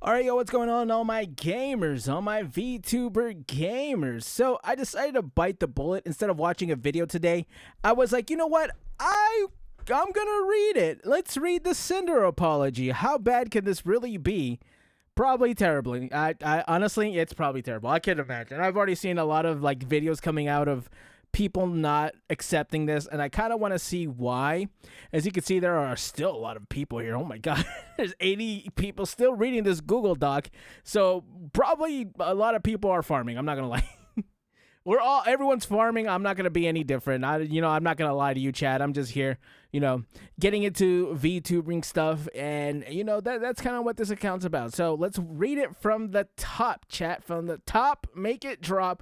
Alright, yo, what's going on, all my gamers, all my VTuber gamers? So, I decided to bite the bullet instead of watching a video today. I was like, you know what? I'm gonna read it. Let's read the Sinder apology. How bad can this really be? Probably terribly. I honestly, it's probably terrible. I can't imagine. I've already seen a lot of like videos coming out of people not accepting this, and I kind of want to see why. As you can see, there are still a lot of people here. Oh my god, there's 80 people still reading this Google Doc, so probably a lot of people are farming. I'm not gonna lie. Everyone's farming. I'm not gonna be any different. I'm not gonna lie to you, Chad. I'm just here, getting into VTubing stuff, and that's kind of what this account's about. So let's read it from the top, chat. From the top, make it drop.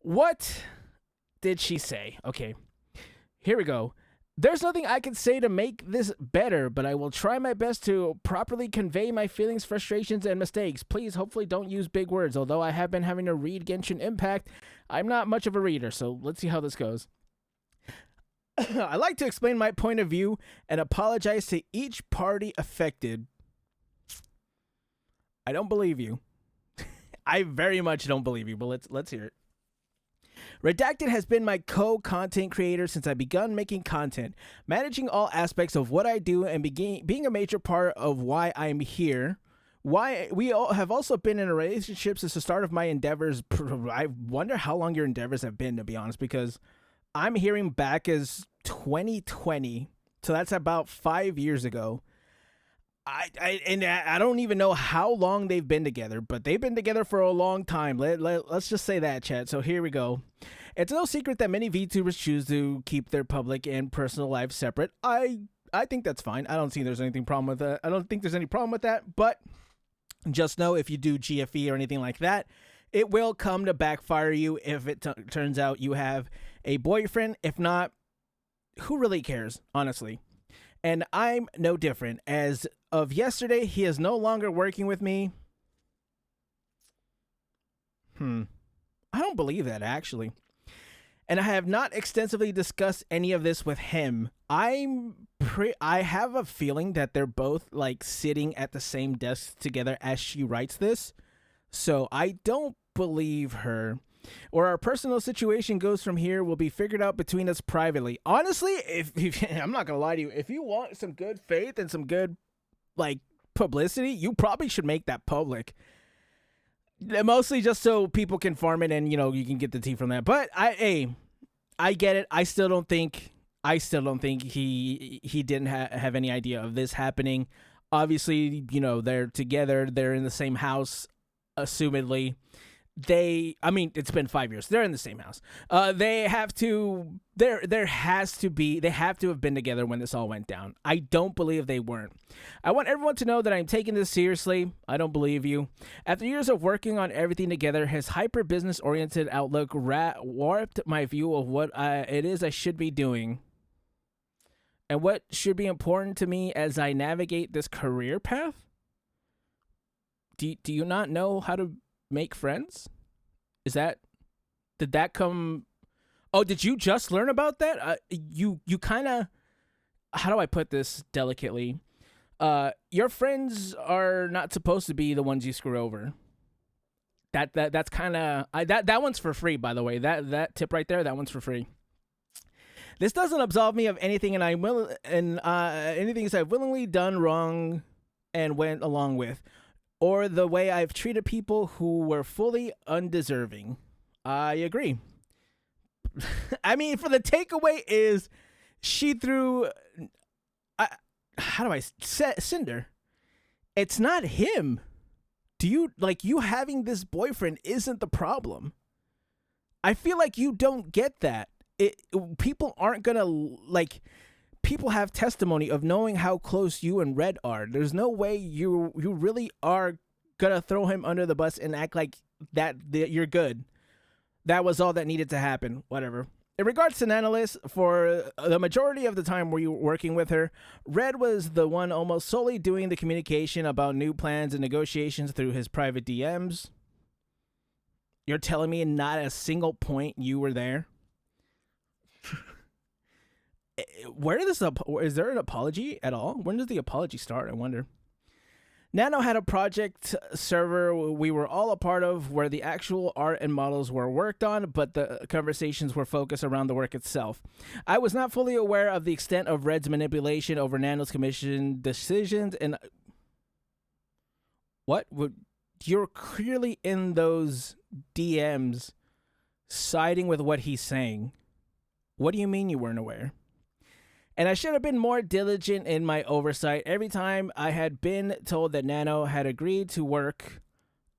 What did she say? Okay, here we go. There's nothing I can say to make this better, but I will try my best to properly convey my feelings, frustrations, and mistakes. Please, hopefully don't use big words. Although I have been having to read Genshin Impact, I'm not much of a reader, so let's see how this goes. I like to explain my point of view and apologize to each party affected. I don't believe you. I very much don't believe you, but let's hear it. Redacted has been my co-content creator since I begun making content, managing all aspects of what I do and being a major part of why I'm here. Why we all have also been in a relationship since the start of my endeavors. I wonder how long your endeavors have been, to be honest, because I'm hearing back as 2020, so that's about 5 years ago. I don't even know how long they've been together, but they've been together for a long time. Let's just say that, chat. So here we go. It's no secret that many VTubers choose to keep their public and personal lives separate. I think that's fine. I don't think there's any problem with that. I don't think there's any problem with that, but just know if you do GFE or anything like that, it will come to backfire you if it turns out you have a boyfriend. If not, who really cares, honestly? And I'm no different. As of yesterday, he is no longer working with me. I don't believe that, actually. And I have not extensively discussed any of this with him. I have a feeling that they're both like sitting at the same desk together as she writes this. So I don't believe her. Where our personal situation goes from here will be figured out between us privately. Honestly, if I'm not gonna lie to you, if you want some good faith and some good like publicity, you probably should make that public. Mostly just so people can farm it and you can get the tea from that. But I get it. I still don't think he didn't have any idea of this happening. Obviously, they're together. They're in the same house, assumedly. It's been 5 years. They're in the same house. They have to have been together when this all went down. I don't believe they weren't. I want everyone to know that I'm taking this seriously. I don't believe you. After years of working on everything together, his hyper business oriented outlook warped my view of what it is I should be doing and what should be important to me as I navigate this career path. Do you not know how to make friends? Did that come? Oh, did you just learn about that? You kind of, how do I put this delicately? Your friends are not supposed to be the ones you screw over. That's kind of, that one's for free, by the way. That tip right there, that one's for free. This doesn't absolve me of anything, and anything I've willingly done wrong and went along with, or the way I've treated people who were fully undeserving. I agree. I mean, for the takeaway is she threw... Cinder. It's not him. You having this boyfriend isn't the problem. I feel like you don't get that. People aren't gonna, people have testimony of knowing how close you and Red are. There's no way you really are gonna throw him under the bus and act like that you're good. That was all that needed to happen. Whatever. In regards to Nanalis, for the majority of the time were you working with her, Red was the one almost solely doing the communication about new plans and negotiations through his private DMs. You're telling me not a single point you were there? Is there an apology at all? When does the apology start? I wonder. Nano had a project server we were all a part of where the actual art and models were worked on, but the conversations were focused around the work itself. I was not fully aware of the extent of Red's manipulation over Nano's commission decisions, and what? You're clearly in those DMs siding with what he's saying. What do you mean you weren't aware? And I should have been more diligent in my oversight. Every time I had been told that Nano had agreed to work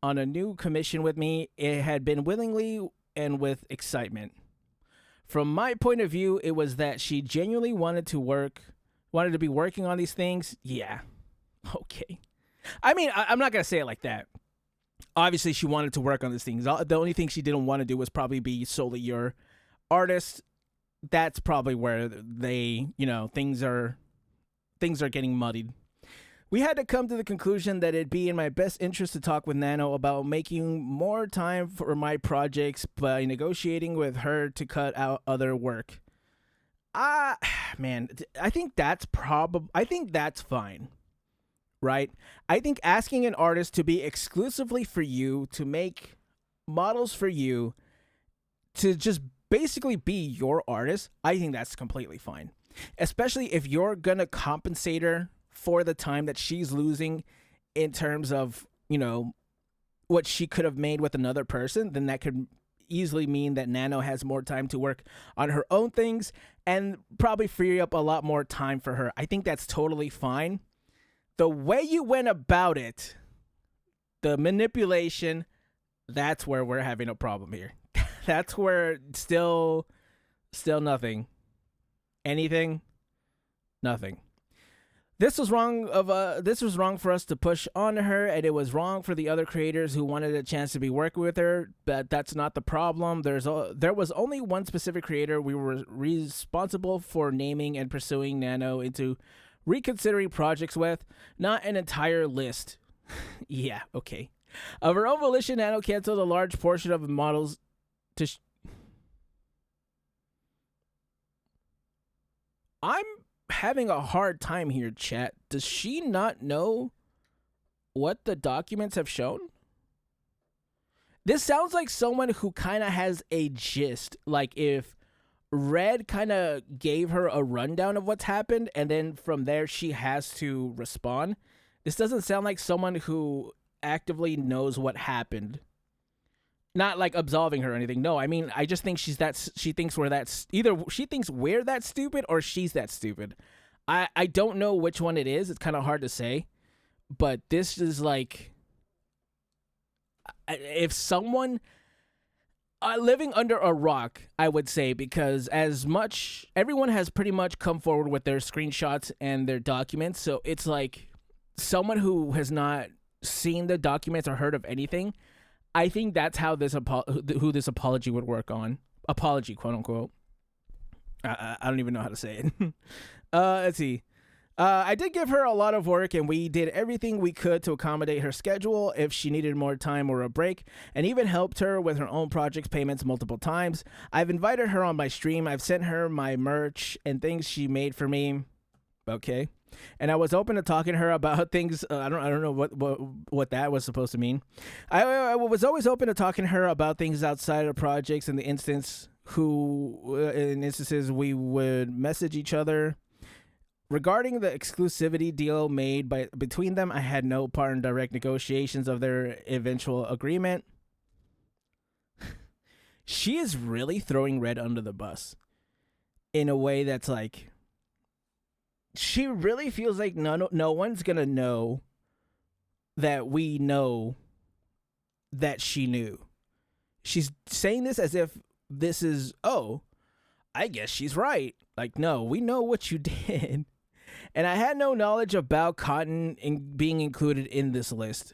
on a new commission with me, it had been willingly and with excitement. From my point of view, it was that she genuinely wanted to be working on these things. Yeah. Okay. I mean, I'm not going to say it like that. Obviously, she wanted to work on these things. The only thing she didn't want to do was probably be solely your artist. That's probably where they, things are getting muddied. We had to come to the conclusion that it'd be in my best interest to talk with Nano about making more time for my projects by negotiating with her to cut out other work. Man, I think that's fine. Right? I think asking an artist to be exclusively for you, to make models for you, to just basically be your artist, I think that's completely fine. Especially if you're going to compensate her for the time that she's losing in terms of, what she could have made with another person, then that could easily mean that Nano has more time to work on her own things and probably free up a lot more time for her. I think that's totally fine. The way you went about it, the manipulation, that's where we're having a problem here. That's where still nothing. Anything? Nothing. This was wrong for us to push on her, and it was wrong for the other creators who wanted a chance to be working with her, but that's not the problem. There was only one specific creator we were responsible for naming and pursuing Nano into reconsidering projects with, not an entire list. Yeah, okay. Of her own volition, Nano canceled a large portion of the models to... I'm having a hard time here, chat. Does she not know what the documents have shown? This sounds like someone who kind of has a gist. Like if Red kind of gave her a rundown of what's happened, and then from there she has to respond. This doesn't sound like someone who actively knows what happened. Not like absolving her or anything. No, I mean, I just think she thinks we're that, either she thinks we're that stupid or she's that stupid. I don't know which one it is. It's kind of hard to say. But this is like, if someone... living under a rock, I would say, because everyone has pretty much come forward with their screenshots and their documents, so it's like someone who has not seen the documents or heard of anything. I think that's how who this apology would work on. Apology, quote unquote. I don't even know how to say it. Let's see. I did give her a lot of work, and we did everything we could to accommodate her schedule if she needed more time or a break, and even helped her with her own project payments multiple times. I've invited her on my stream. I've sent her my merch and things she made for me. Okay. And I was open to talking to her about things. I don't know what that was supposed to mean. I was always open to talking to her about things outside of projects. In instances we would message each other. Regarding the exclusivity deal made between them, I had no part in direct negotiations of their eventual agreement. She is really throwing Red under the bus in a way that's like, she really feels like no one's gonna know that we know that she knew. She's saying this as if this is, oh, I guess she's right. Like, no, we know what you did. And I had no knowledge about Cotton being included in this list.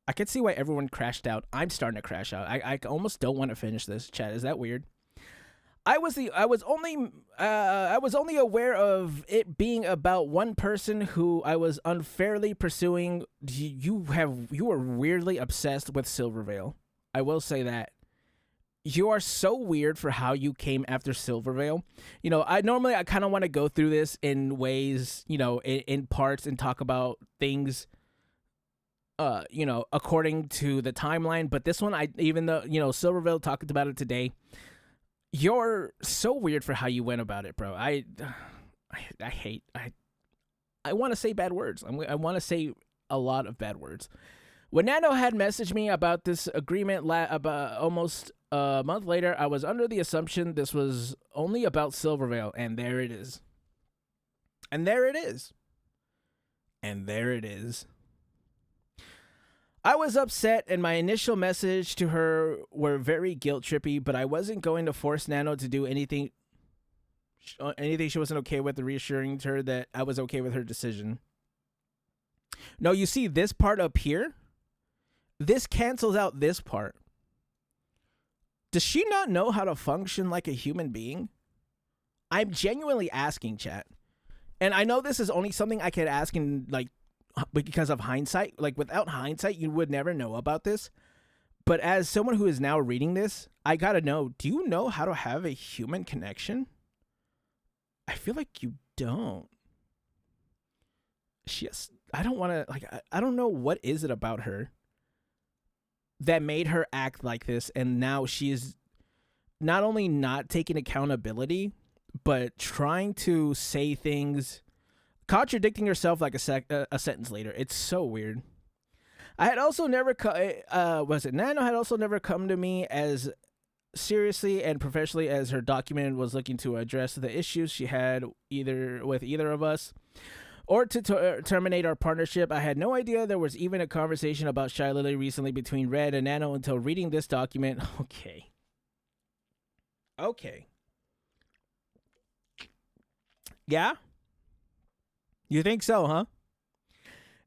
I could see why everyone crashed out. I'm starting to crash out. I almost don't want to finish this, chat. Is that weird? I was only aware of it being about one person who I was unfairly pursuing. You were weirdly obsessed with Silvervale. I will say that. You are so weird for how you came after Silvervale. I kind of want to go through this in ways, in parts and talk about things according to the timeline, but this one even though, Silvervale talked about it today. You're so weird for how you went about it, bro. I hate I want to say bad words. I want to say a lot of bad words. When Nano had messaged me about this agreement about almost a month later, I was under the assumption this was only about Silvervale, and there it is. And there it is. And there it is. I was upset, and my initial message to her were very guilt-trippy, but I wasn't going to force Nano to do anything she wasn't okay with, reassuring her that I was okay with her decision. No, you see this part up here? This cancels out this part. Does she not know how to function like a human being? I'm genuinely asking, chat. And I know this is only something I could ask in, because of hindsight. Like, without hindsight, you would never know about this. But as someone who is now reading this, I gotta know, do you know how to have a human connection? I feel like you don't. I don't want to, I don't know what is it about her that made her act like this, and now she is not only not taking accountability, but trying to say things, contradicting herself like a sentence later. It's so weird. I had also never Nano had also never come to me as seriously and professionally as her document was looking to address the issues she had with either of us, or to terminate our partnership. I had no idea there was even a conversation about Shy Lily recently between Red and Nano until reading this document. Okay. Yeah? You think so, huh?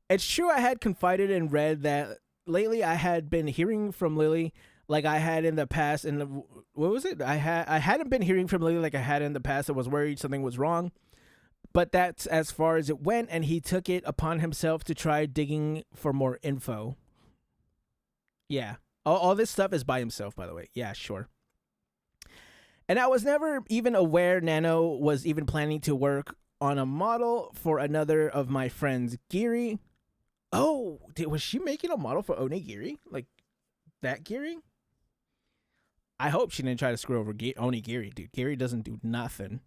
It's true I had confided in Red that lately I had been hearing from Lily like I had in the past. And what was it? I hadn't been hearing from Lily like I had in the past. I was worried something was wrong. But that's as far as it went, and he took it upon himself to try digging for more info. Yeah. All this stuff is by himself, by the way. Yeah, sure. And I was never even aware Nano was even planning to work on a model for another of my friends, Giri. Oh, was she making a model for Onigiri? Like, that Giri? I hope she didn't try to screw over Onigiri, dude. Giri doesn't do nothing.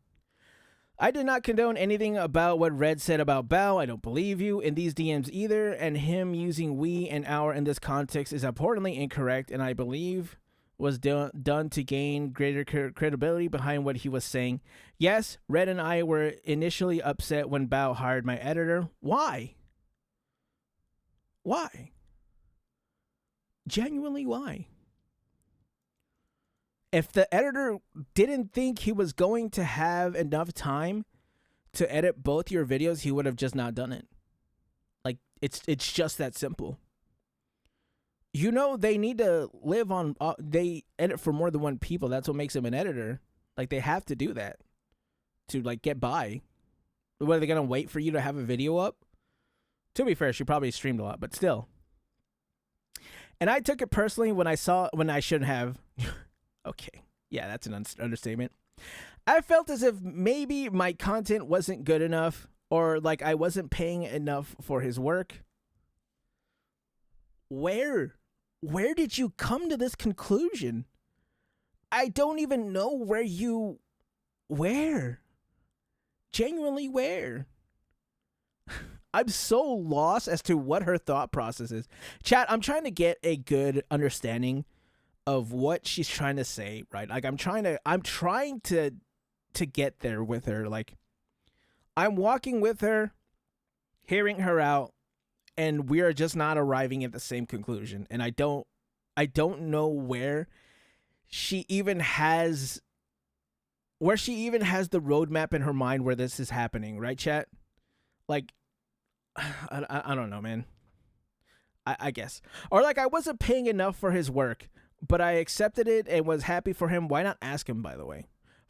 I did not condone anything about what Red said about Bao. I don't believe you in these DMs either, and him using we and our in this context is abhorrently incorrect, and I believe was done to gain greater credibility behind what he was saying. Yes, Red and I were initially upset when Bao hired my editor. Why? Why? Genuinely, why? If the editor didn't think he was going to have enough time to edit both your videos, he would have just not done it. Like, it's just that simple. They need to live on, they edit for more than one people. That's what makes them an editor. Like, they have to do that to, get by. What, are they going to wait for you to have a video up? To be fair, she probably streamed a lot, but still. And I took it personally when I shouldn't have. Okay. Yeah, that's an understatement. I felt as if maybe my content wasn't good enough, or I wasn't paying enough for his work. Where did you come to this conclusion? I don't even know where. Genuinely where? I'm so lost as to what her thought process is. Chat, I'm trying to get a good understanding of what she's trying to say, right? I'm trying to get there with her. I'm walking with her, hearing her out, and we are just not arriving at the same conclusion. And I don't know where she even has the roadmap in her mind where this is happening, right, chat? I don't know, man. I guess. Or I wasn't paying enough for his work, but I accepted it and was happy for him. Why not ask him, by the way?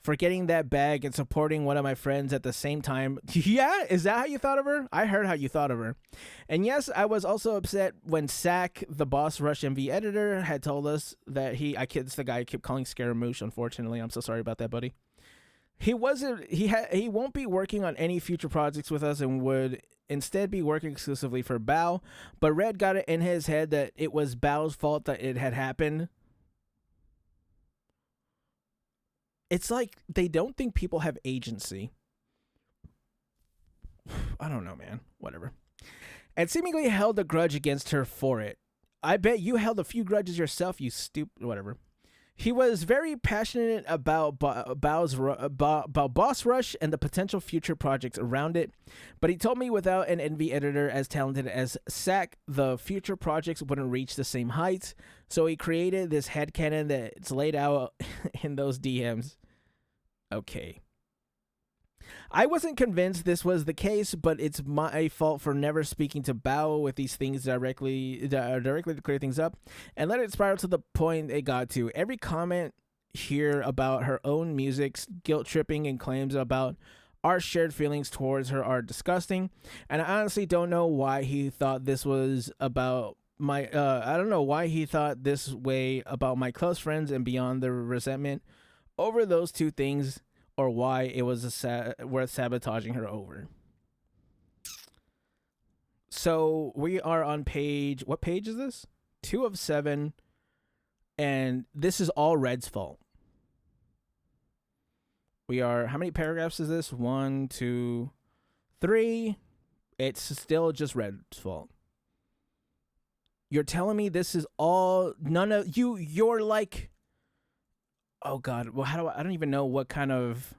for getting that bag and supporting one of my friends at the same time. Yeah, is that how you thought of her? I heard how you thought of her. And yes, I was also upset when Sack, the Boss Rush MV editor, had told us that it's the guy I keep calling Scaramouche, unfortunately. I'm so sorry about that, buddy. He won't be working on any future projects with us and would instead be working exclusively for Bao. But Red got it in his head that it was Bao's fault that it had happened. It's like they don't think people have agency. I don't know, man. Whatever. And seemingly held a grudge against her for it. I bet you held a few grudges yourself, you stupid. Whatever. He was very passionate about Boss Rush and the potential future projects around it, but he told me without an NV editor as talented as Sack, the future projects wouldn't reach the same heights, so he created this headcanon that's laid out in those DMs. Okay. I wasn't convinced this was the case, but it's my fault for never speaking to Bao with these things directly to clear things up and let it spiral to the point it got to. Every comment here about her own music's guilt tripping and claims about our shared feelings towards her are disgusting, and I honestly don't know why he thought this was about my I don't know why he thought this way about my close friends and beyond the resentment over those two things, or why it was worth sabotaging her over. So we are on page, what page is this? 2 of 7, and this is all Red's fault. We are, how many paragraphs is this? 1, 2, 3. It's still just Red's fault. You're telling me this is all, none of you, you're like, oh God, well, I don't even know what kind of,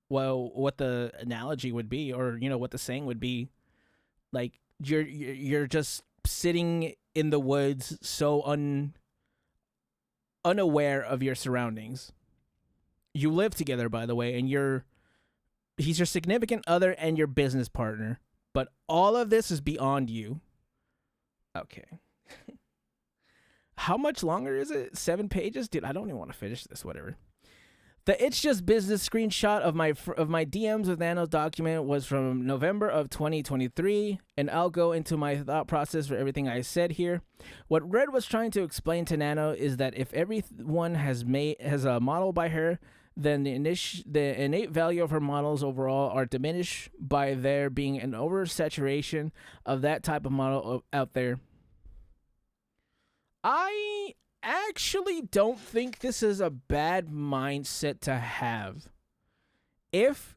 well, what the analogy would be, or, you know, what the saying would be. Like, you're just sitting in the woods so unaware of your surroundings. You live together, by the way, and he's your significant other and your business partner, but all of this is beyond you. Okay. How much longer is it? 7 pages? Dude, I don't even want to finish this, whatever. The It's Just Business screenshot of my DMs with Nano's document was from November of 2023, and I'll go into my thought process for everything I said here. What Red was trying to explain to Nano is that if everyone has a model by her, then the innate value of her models overall are diminished by there being an oversaturation of that type of model out there. I actually don't think this is a bad mindset to have. There's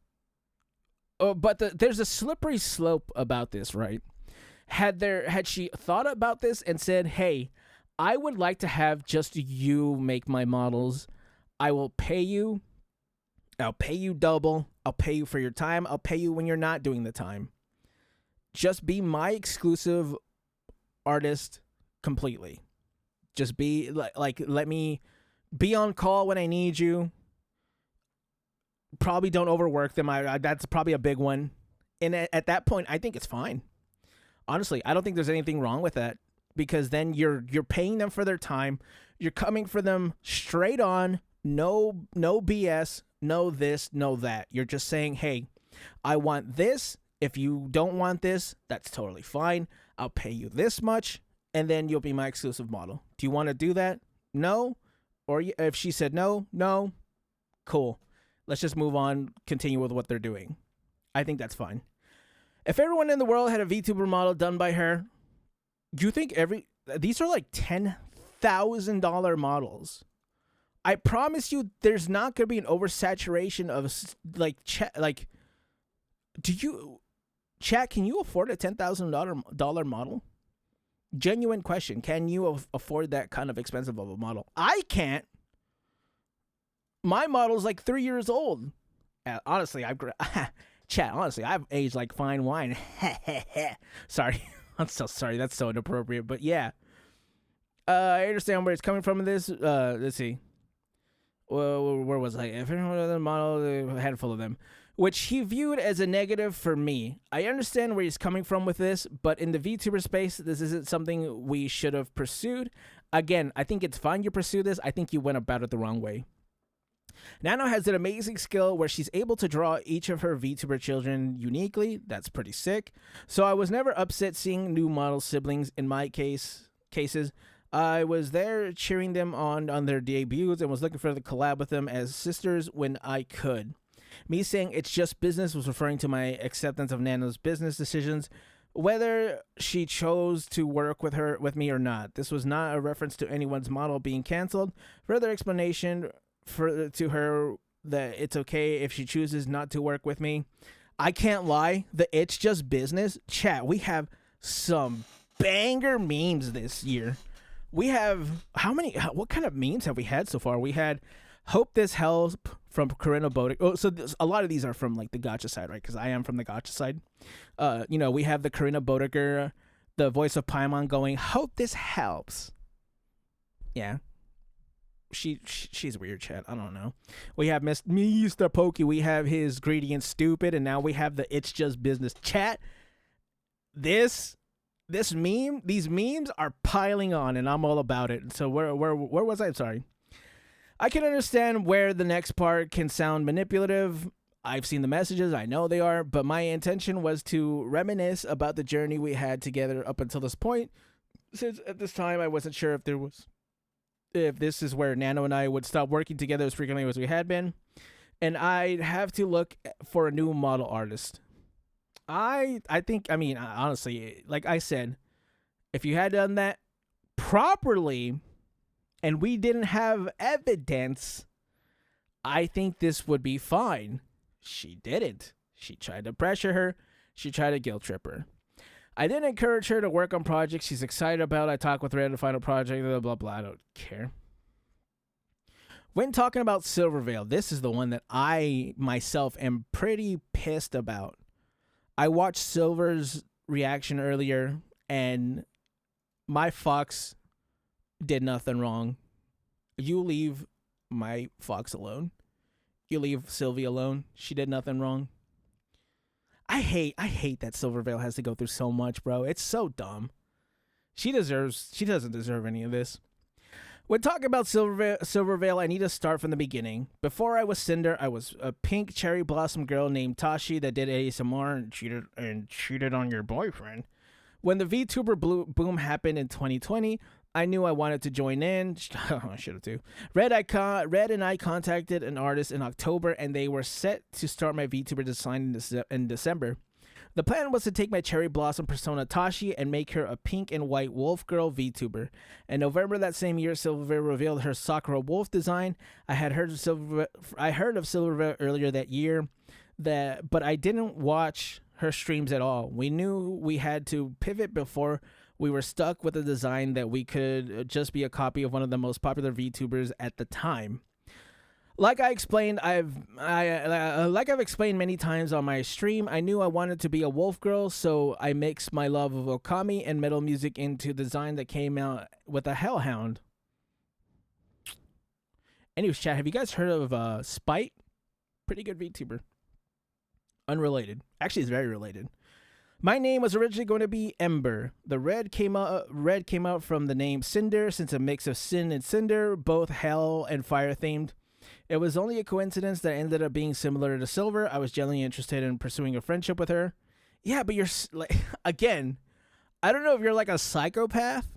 a slippery slope about this, right? Had she thought about this and said, hey, I would like to have just you make my models. I will pay you. I'll pay you double. I'll pay you for your time. I'll pay you when you're not doing the time. Just be my exclusive artist completely. Just be like, let me be on call when I need you. Probably don't overwork them. That's probably a big one. And at that point, I think it's fine. Honestly, I don't think there's anything wrong with that, because then you're paying them for their time. You're coming for them straight on. No BS. No this, no that. You're just saying, hey, I want this. If you don't want this, that's totally fine. I'll pay you this much, and then you'll be my exclusive model. Do you want to do that? No? Or if she said no, cool. Let's just move on, continue with what they're doing. I think that's fine. If everyone in the world had a VTuber model done by her, do you think these are like $10,000 models? I promise you there's not going to be an oversaturation of chat, can you afford a $10,000 model? Genuine question. Can you afford that kind of expensive of a model? I can't. My model's like 3 years old. Honestly, chat, honestly, I've aged like fine wine. Sorry. I'm so sorry. That's so inappropriate. But yeah. I understand where it's coming from in this. Let's see. Well, where was I? If anyone had a model, a handful of them, which he viewed as a negative for me. I understand where he's coming from with this, but in the VTuber space, this isn't something we should have pursued. Again, I think it's fine you pursue this. I think you went about it the wrong way. Nano has an amazing skill where she's able to draw each of her VTuber children uniquely. That's pretty sick. So I was never upset seeing new model siblings in my cases. I was there cheering them on their debuts and was looking for the collab with them as sisters when I could. Me saying it's just business was referring to my acceptance of Nano's business decisions, whether she chose to work with me or not. This was not a reference to anyone's model being canceled. Further explanation to her that it's okay if she chooses not to work with me. I can't lie, the it's just business chat. We have some banger memes this year. We have what kind of memes have we had so far? We had hope this help from Corinna Bodick. Oh, so a lot of these are from like the gotcha side, right? Because I am from the gotcha side. We have the Corinna Bodicker, the voice of Paimon going, hope this helps. Yeah. She's weird, chat. I don't know. We have Mr. Pokey. We have his greedy and stupid, and now we have the it's just business chat. These memes are piling on, and I'm all about it. So where was I? I'm sorry. I can understand where the next part can sound manipulative. I've seen the messages. I know they are, but my intention was to reminisce about the journey we had together up until this point. Since at this time I wasn't sure if this is where Nano and I would stop working together as frequently as we had been, and I'd have to look for a new model artist. I mean, honestly, like I said, if you had done that properly and we didn't have evidence, I think this would be fine. She didn't. She tried to pressure her. She tried to guilt trip her. I didn't encourage her to work on projects she's excited about. I talked with Red to find a project, blah, blah, blah. I don't care. When talking about Silvervale, this is the one that I myself am pretty pissed about. I watched Silver's reaction earlier, and my fox did nothing wrong. You leave my fox alone. You leave Sylvie alone. She did nothing wrong. I hate that Silvervale has to go through so much, bro. It's so dumb. She doesn't deserve any of this. When talking about Silvervale, I need to start from the beginning. Before I was Sinder, I was a pink cherry blossom girl named Tashi that did ASMR and cheated on your boyfriend. When the VTuber boom happened in 2020, I knew I wanted to join in. I should have too. Red and I contacted an artist in October, and they were set to start my VTuber design in December. The plan was to take my cherry blossom persona Tashi and make her a pink and white wolf girl VTuber. In November that same year, Silvervale revealed her Sakura wolf design. I heard of Silvervale earlier that year, but I didn't watch her streams at all. We knew we had to pivot before we were stuck with a design that we could just be a copy of one of the most popular VTubers at the time. Like I've explained many times on my stream, I knew I wanted to be a wolf girl, so I mixed my love of Okami and metal music into design that came out with a hellhound. Anyways, chat, have you guys heard of Spite? Pretty good VTuber. Unrelated. Actually, it's very related. My name was originally going to be Ember. The red came out from the name Sinder, since a mix of sin and cinder, both hell and fire themed. It was only a coincidence that ended up being similar to Silver. I was genuinely interested in pursuing a friendship with her. Yeah, but you're like, again, I don't know if you're like a psychopath,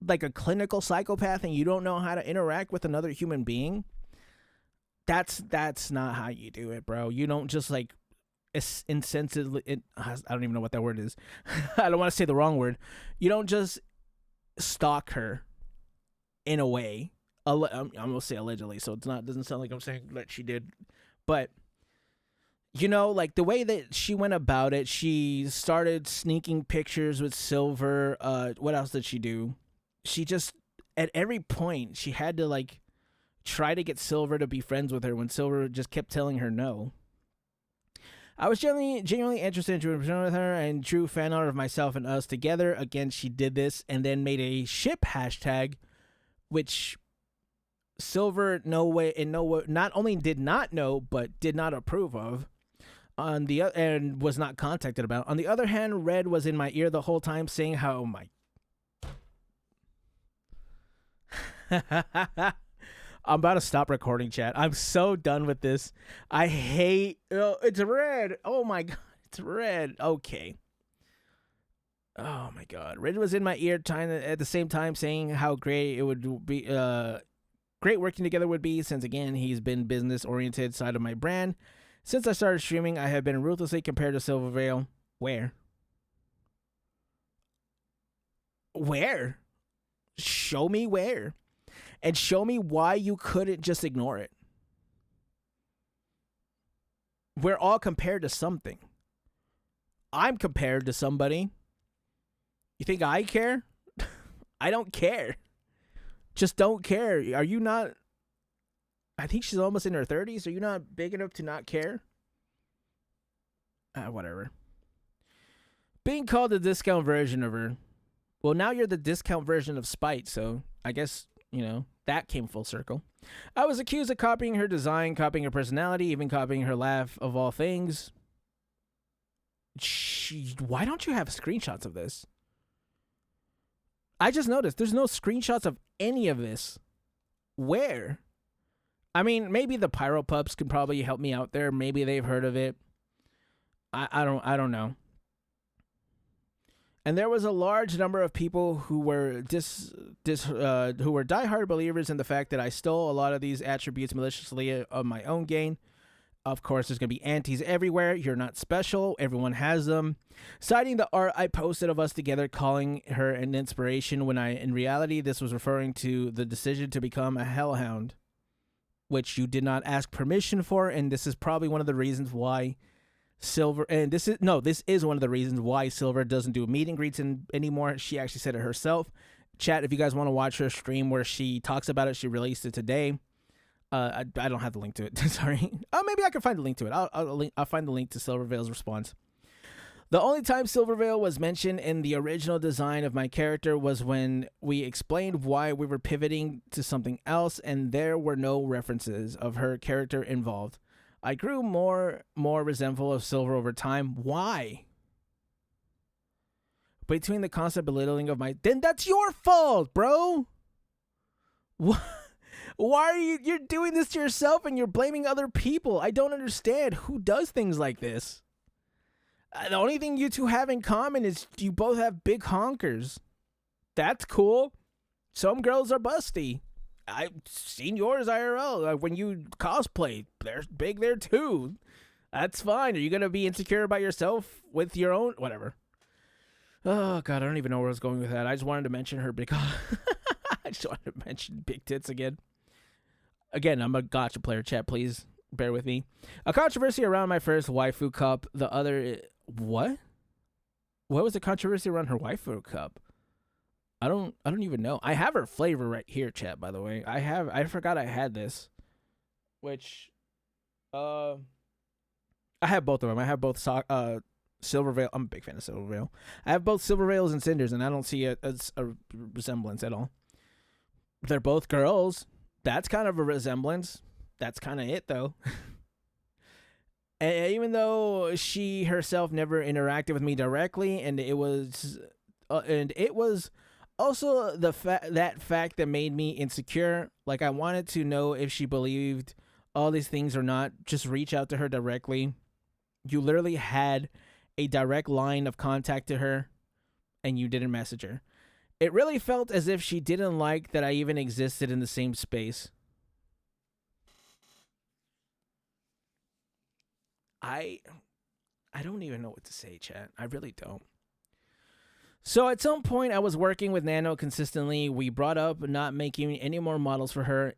like a clinical psychopath, and you don't know how to interact with another human being. That's not how you do it, bro. You don't just like insensibly. I don't even know what that word is. I don't want to say the wrong word. You don't just stalk her in a way. I'm gonna say allegedly, so doesn't sound like I'm saying that she did, but you know, like the way that she went about it, she started sneaking pictures with Silver. What else did she do? She just, at every point, she had to like try to get Silver to be friends with her when Silver just kept telling her no. I was genuinely interested in drawing with her and drew fan art of myself and us together. Again, she did this and then made a ship hashtag, which Silver not only did not know but did not approve of, and was not contacted about. On the other hand, Red was in my ear the whole time saying how I'm about to stop recording, chat. I'm so done with this. I hate. Oh, it's red. Oh my god, it's red. Okay. Oh my god. Red was in my ear, trying to, at the same time saying how great it would be. Great working together would be, since again he's been business oriented side of my brand. Since I started streaming, I have been ruthlessly compared to Silvervale. Where? Where? Show me where. And show me why you couldn't just ignore it. We're all compared to something. I'm compared to somebody. You think I care? I don't care. Just don't care. Are you not? I think she's almost in her 30s. Are you not big enough to not care? Whatever. Being called the discount version of her. Well, now you're the discount version of Spite, so I guess, that came full circle. I was accused of copying her design, copying her personality, even copying her laugh, of all things. Why don't you have screenshots of this? I just noticed there's no screenshots of any of this. Where? I mean, maybe the Pyro Pups can probably help me out there. Maybe they've heard of it. I don't know. And there was a large number of people who were who were diehard believers in the fact that I stole a lot of these attributes maliciously of my own gain. Of course, there's going to be antis everywhere. You're not special. Everyone has them. Citing the art I posted of us together, calling her an inspiration, when in reality, this was referring to the decision to become a hellhound, which you did not ask permission for. And this is probably one of the reasons why this is one of the reasons why Silver doesn't do meet and greets anymore. She actually said it herself. Chat, if you guys want to watch her stream where she talks about it, she released it today. I don't have the link to it. Sorry. Oh, maybe I can find the link to it. I'll find the link to Silvervale's response. The only time Silvervale was mentioned in the original design of my character was when we explained why we were pivoting to something else, and there were no references of her character involved. I grew more resentful of Silver over time. Why? Between the constant belittling of then that's your fault, bro. What? Why are you're doing this to yourself and you're blaming other people? I don't understand. Who does things like this? The only thing you two have in common is you both have big honkers. That's cool. Some girls are busty. I've seen yours IRL. When you cosplay, they're big there too. That's fine. Are you going to be insecure about yourself with your own? Whatever. Oh, God, I don't even know where I was going with that. I just wanted to mention her big... I just wanted to mention big tits again. Again, I'm a gotcha player, chat. Please bear with me. A controversy around my first waifu cup. The other... What? What was the controversy around her waifu cup? I don't even know. I have her flavor right here, chat, by the way. I forgot I had this. Which... I have both of them. I have both Silvervale. I'm a big fan of Silvervale. I have both Silvervales and Sinders, and I don't see a resemblance at all. They're both girls. That's kind of a resemblance. That's kind of it, though. And even though she herself never interacted with me directly, and it was also that fact that made me insecure. Like, I wanted to know if she believed all these things or not. Just reach out to her directly. You literally had a direct line of contact to her, and you didn't message her. It really felt as if she didn't like that I even existed in the same space. I don't even know what to say, chat. I really don't. So at some point, I was working with Nano consistently. We brought up not making any more models for her.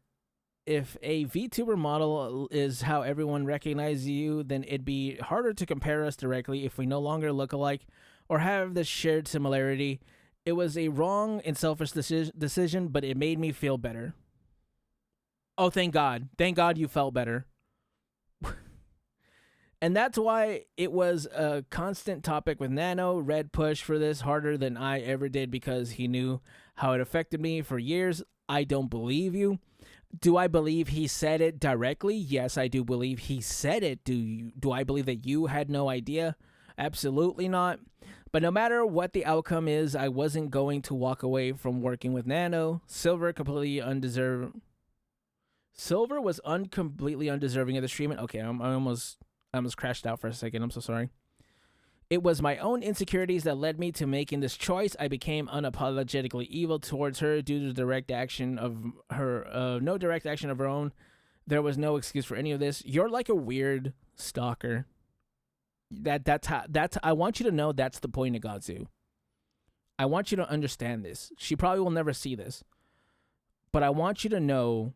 If a VTuber model is how everyone recognizes you, then it'd be harder to compare us directly if we no longer look alike or have this shared similarity. It was a wrong and selfish decision, but it made me feel better. Oh, thank God. Thank God you felt better. And that's why it was a constant topic with Nano. Red pushed for this harder than I ever did because he knew how it affected me for years. I don't believe you. Do I believe he said it directly? Yes, I do believe he said it. Do I believe that you had no idea? Absolutely not. But no matter what the outcome is, I wasn't going to walk away from working with Nano. Silver completely undeserved. Silver was completely undeserving of this treatment. Okay, I almost crashed out for a second. I'm so sorry. It was my own insecurities that led me to making this choice. I became unapologetically evil towards her due to direct action of her, no direct action of her own. There was no excuse for any of this. You're like a weird stalker. That's I want you to know that's the point of Godzu. I want you to understand this. She probably will never see this, but I want you to know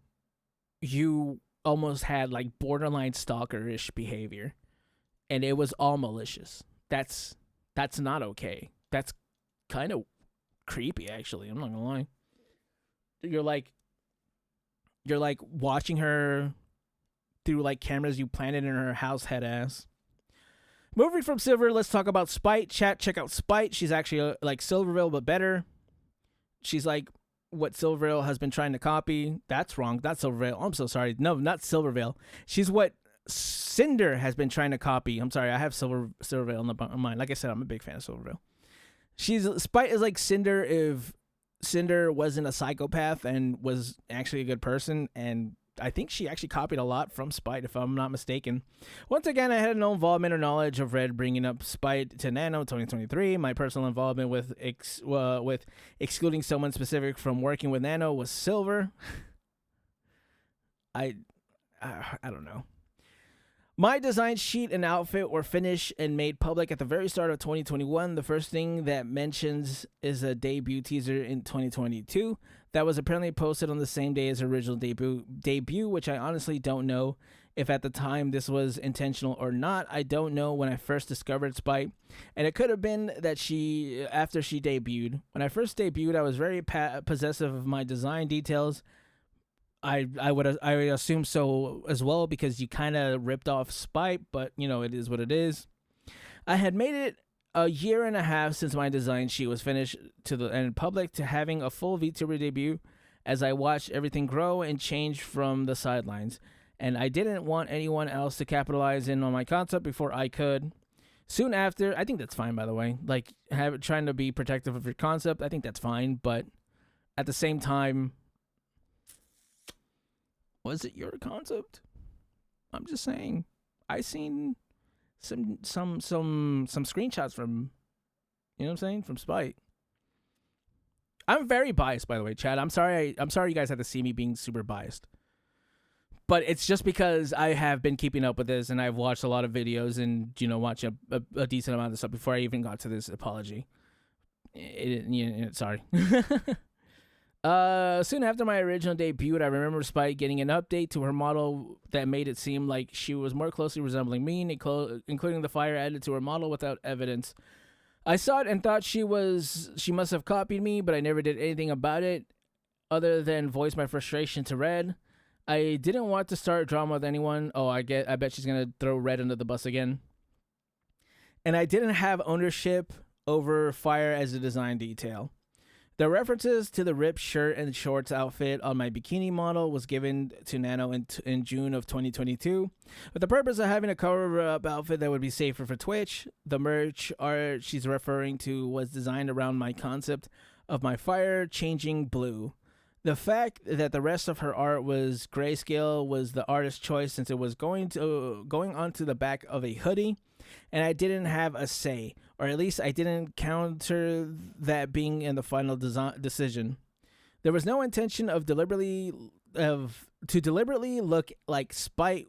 you almost had like borderline stalkerish behavior, and it was all malicious. That's not okay. That's kind of creepy, actually. I'm not gonna lie. You're like watching her through like cameras you planted in her house, head ass. Moving from Silver, let's talk about Spite. Chat, check out Spite. She's actually like Silvervale, but better. She's like what Silvervale has been trying to copy. That's wrong. Not Silvervale. I'm so sorry. No, not Silvervale. She's what Sinder has been trying to copy. I'm sorry. I have Silvervale in the mind. Like I said, I'm a big fan of Silvervale. Spite is like Cinder if Cinder wasn't a psychopath and was actually a good person, and I think she actually copied a lot from Spite, if I'm not mistaken. Once again, I had no involvement or knowledge of Red bringing up Spite to Nano 2023. My personal involvement with excluding someone specific from working with Nano was Silver. I don't know. My design sheet and outfit were finished and made public at the very start of 2021. The first thing that mentions is a debut teaser in 2022 that was apparently posted on the same day as original debut, which I honestly don't know if at the time this was intentional or not. I don't know when I first discovered Spite, and it could have been that after she debuted. When I first debuted, I was very possessive of my design details. I would assume so as well, because you kind of ripped off Spite, but it is what it is. I had made it a year and a half since my design sheet was finished and public to having a full VTuber debut, as I watched everything grow and change from the sidelines, and I didn't want anyone else to capitalize in on my concept before I could. Soon after, I think that's fine, by the way, like trying to be protective of your concept, I think that's fine, but at the same time, was it your concept? I'm just saying. I seen some screenshots from, from Spite. I'm very biased, by the way, Chad. I'm sorry you guys had to see me being super biased. But it's just because I have been keeping up with this, and I've watched a lot of videos and, watched a decent amount of stuff before I even got to this apology. Sorry. Soon after my original debut, I remember Spite getting an update to her model that made it seem like she was more closely resembling me, including the fire added to her model without evidence. I saw it and thought she must have copied me, but I never did anything about it other than voice my frustration to Red. I didn't want to start drama with anyone. Oh, I bet she's gonna throw Red under the bus again. And I didn't have ownership over fire as a design detail. The references to the ripped shirt and shorts outfit on my bikini model was given to Nano in June of 2022 with the purpose of having a cover-up outfit that would be safer for Twitch. The merch art she's referring to was designed around my concept of my fire changing blue. The fact that the rest of her art was grayscale was the artist's choice, since it was going onto the back of a hoodie, and I didn't have a say, or at least I didn't counter that being in the final decision. There was no intention of deliberately look like Spite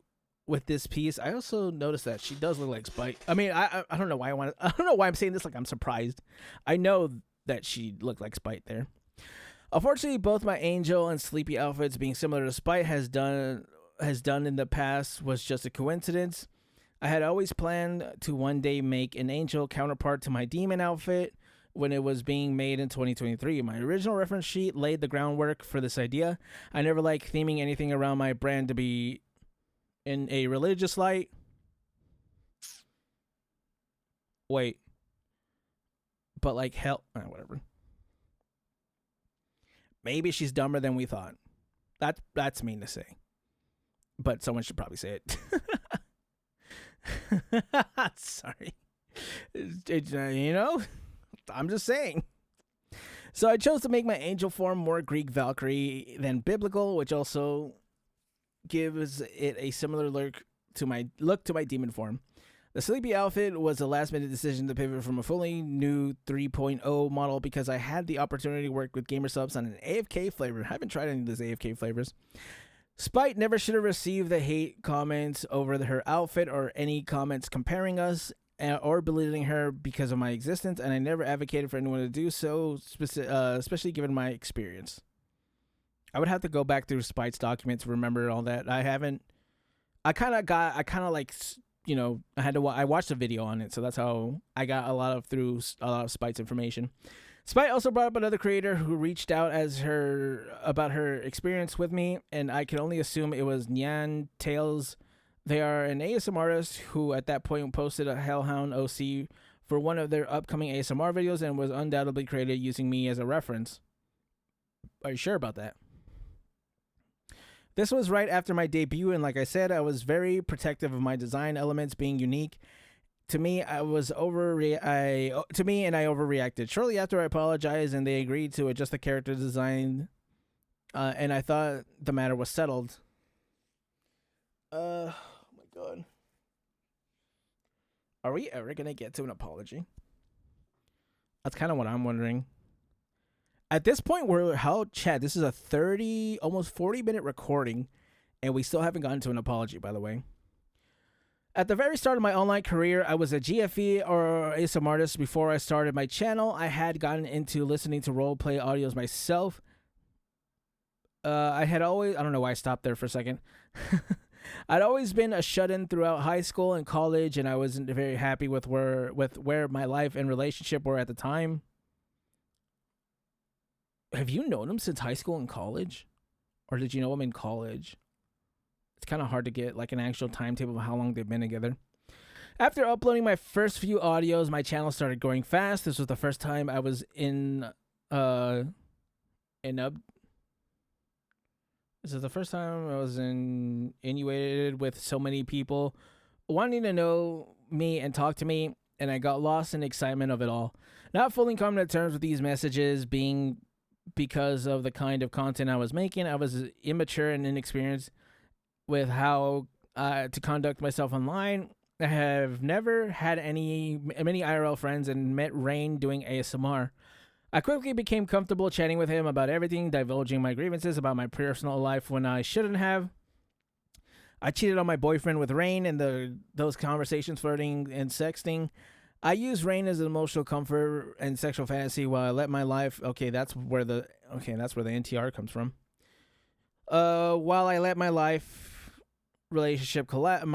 with this piece. I also noticed that she does look like Spite. I mean, I don't know why I don't know why I'm saying this like I'm surprised. I know that she looked like Spite there. Unfortunately, both my Angel and Sleepy outfits being similar to Spite has done in the past was just a coincidence. I had always planned to one day make an Angel counterpart to my Demon outfit when it was being made in 2023. My original reference sheet laid the groundwork for this idea. I never liked theming anything around my brand to be in a religious light. Wait. But like hell, whatever. Maybe she's dumber than we thought. That's mean to say. But someone should probably say it. Sorry. I'm just saying. So I chose to make my angel form more Greek Valkyrie than biblical, which also gives it a similar look to my demon form. The sleepy outfit was a last minute decision to pivot from a fully new 3.0 model because I had the opportunity to work with gamer subs on an AFK flavor. I haven't tried any of those AFK flavors. Spite never should have received the hate comments over her outfit or any comments comparing us or belittling her because of my existence, and I never advocated for anyone to do so, especially given my experience. I would have to go back through Spite's documents to remember all that. I I watched a video on it, so that's how I got a lot of Spite's information. Spite also brought up another creator who reached out about her experience with me, and I can only assume it was Nyan Tales. They are an ASMR artist who at that point posted a Hellhound OC for one of their upcoming ASMR videos and was undoubtedly created using me as a reference. Are you sure about that? This was right after my debut, and like I said, I was very protective of my design elements being unique. To me, I overreacted. Shortly after, I apologized, and they agreed to adjust the character design, and I thought the matter was settled. Oh my god. Are we ever gonna get to an apology? That's kind of what I'm wondering. At this point, this is a almost 40-minute recording, and we still haven't gotten to an apology, by the way. At the very start of my online career, I was a GFE or ASMR artist. Before I started my channel, I had gotten into listening to roleplay audios myself. I don't know why I stopped there for a second. I'd always been a shut-in throughout high school and college, and I wasn't very happy with where my life and relationship were at the time. Have you known him since high school and college? Or did you know him in college? It's kind of hard to get like an actual timetable of how long they've been together. After uploading my first few audios, my channel started growing fast. This was the first time I was inundated with so many people wanting to know me and talk to me, and I got lost in the excitement of it all. Not fully coming to terms with these messages because of the kind of content I was making. I was immature and inexperienced with how to conduct myself online. I have never had many IRL friends and met Rain doing ASMR. I quickly became comfortable chatting with him about everything, divulging my grievances about my personal life when I shouldn't have. I cheated on my boyfriend with Rain, and those conversations, flirting and sexting. I use Rain as an emotional comfort and sexual fantasy while I let my life. Okay, that's where the NTR comes from. While I let my real life relationship collapse.